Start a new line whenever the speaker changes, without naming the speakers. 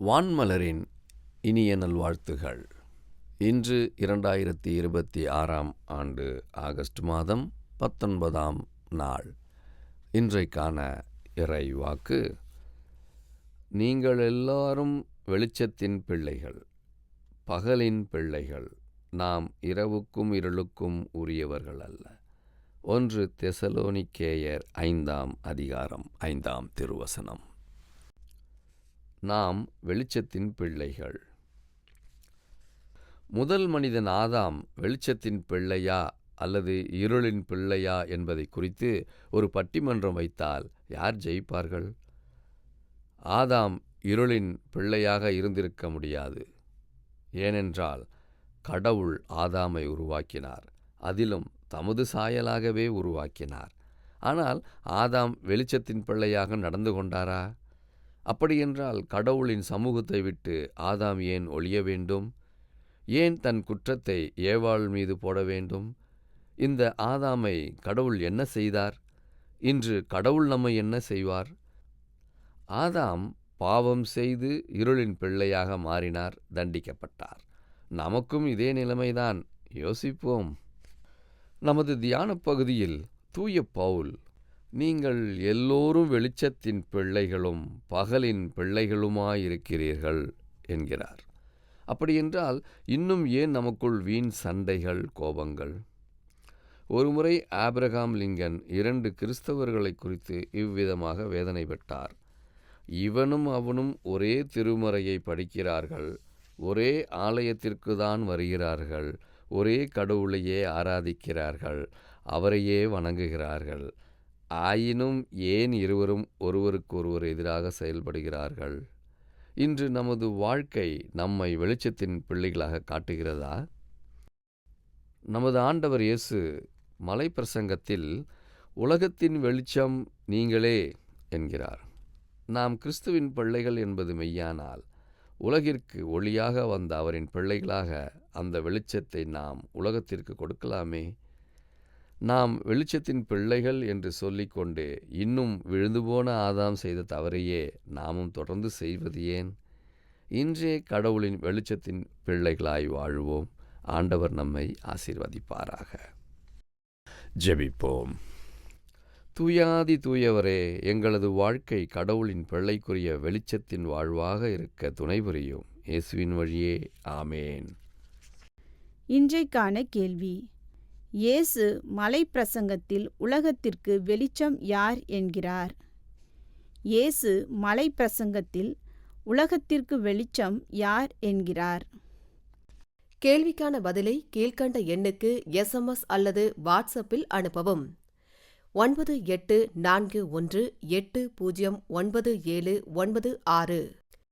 வான்மலரின் இனிய நல்வாழ்த்துகள். இன்று 2026 ஆண்டு ஆகஸ்ட் மாதம் 19ஆம் நாள். இன்றைக்கான இறை வாக்கு: நீங்கள் எல்லாரும் வெளிச்சத்தின் பிள்ளைகள், பகலின் பிள்ளைகள். நாம் இரவுக்கும் இருளுக்கும் உரியவர்கள் அல்ல. 1 தெசலோனிக்கேயர் 5ஆம் அதிகாரம் 5ஆம் திருவசனம். நாம் வெளிச்சத்தின் பிள்ளைகள். முதல் மனிதன் ஆதாம் வெளிச்சத்தின் பிள்ளையா அல்லது இருளின் பிள்ளையா என்பதை குறித்து ஒரு பட்டிமன்றம் வைத்தால் யார் ஜெயிப்பார்கள்? ஆதாம் இருளின் பிள்ளையாக இருந்திருக்க முடியாது. ஏனென்றால் கடவுள் ஆதாமை உருவாக்கினார், அதிலும் தமது சாயலாகவே உருவாக்கினார். ஆனால் ஆதாம் வெளிச்சத்தின் பிள்ளையாக நடந்து கொண்டாரா? அப்படியென்றால் கடவுளின் சமூகத்தை விட்டு ஆதாம் ஏன் ஒழிய வேண்டும்? ஏன் தன் குற்றத்தை ஏவாள் மீது போட வேண்டும்? இந்த ஆதாமை கடவுள் என்ன செய்தார்? இன்று கடவுள் நம்மை என்ன செய்வார்? ஆதாம் பாவம் செய்து இருளின் பிள்ளையாக மாறினார், தண்டிக்கப்பட்டார். நமக்கும் இதே நிலைமைதான். யோசிப்போம். நமது தியான பகுதியில் தூய பவுல், நீங்கள் எல்லோரும் வெளிச்சத்தின் பிள்ளைகளும் பகலின் பிள்ளைகளுமாயிருக்கிறீர்கள் என்கிறார். அப்படியென்றால் இன்னும் ஏன் நமக்குள் வீண் சண்டைகள், கோபங்கள்? ஒருமுறை ஆபிரகாம் லிங்கன் 2 கிறிஸ்தவர்களை குறித்து இவ்விதமாக வேதனைப்பட்டார். இவனும் அவனும் ஒரே திருமறையை படிக்கிறார்கள், ஒரே ஆலயத்திற்கு தான் வருகிறார்கள், ஒரே கடவுளையே ஆராதிக்கிறார்கள், அவரையே வணங்குகிறார்கள். ஆயினும் ஏன் இருவரும் ஒருவருக்கொருவர் எதிராக செயல்படுகிறார்கள்? இன்று நமது வாழ்க்கை நம்மை வெளிச்சத்தின் பிள்ளைகளாக காட்டுகிறதா? நமது ஆண்டவர் இயேசு மலைப்பிரசங்கத்தில் உலகத்தின் வெளிச்சம் நீங்களே என்கிறார். நாம் கிறிஸ்துவின் பிள்ளைகள் என்பது மெய்யானால், உலகிற்கு ஒளியாக வந்த அவரின் பிள்ளைகளாக அந்த வெளிச்சத்தை நாம் உலகத்திற்கு கொடுக்கலாமே. நாம் வெளிச்சத்தின் பிள்ளைகள் என்று சொல்லிக்கொண்டு இன்னும் விழுந்துபோன ஆதாம் செய்த தவறையே நாமும் தொடர்ந்து செய்வது ஏன்? இன்றே கடவுளின் வெளிச்சத்தின் பிள்ளைகளாய் வாழ்வோம். ஆண்டவர் நம்மை ஆசீர்வதிப்பாராக. ஜெபிப்போம். தூயாதி தூயவரே, எங்களது வாழ்க்கை கடவுளின் பிள்ளைக்குரிய வெளிச்சத்தின் வாழ்வாக இருக்க துணை புரியும். இயேசுவின் வழியே, ஆமேன்.
இன்றைக்கான கேள்வி: இயேசு மலைப்பிரசங்கத்தில் உலகத்திற்கு வெளிச்சம் யார் என்கிறார்? இயேசு மலைப்பிரசங்கத்தில் உலகத்திற்கு வெளிச்சம் யார் என்கிறார்?
கேள்விக்கான பதிலை கீழ்க்கண்ட எண்ணுக்கு SMS அல்லது வாட்ஸ்அப்பில் அனுப்பவும். 9841809796.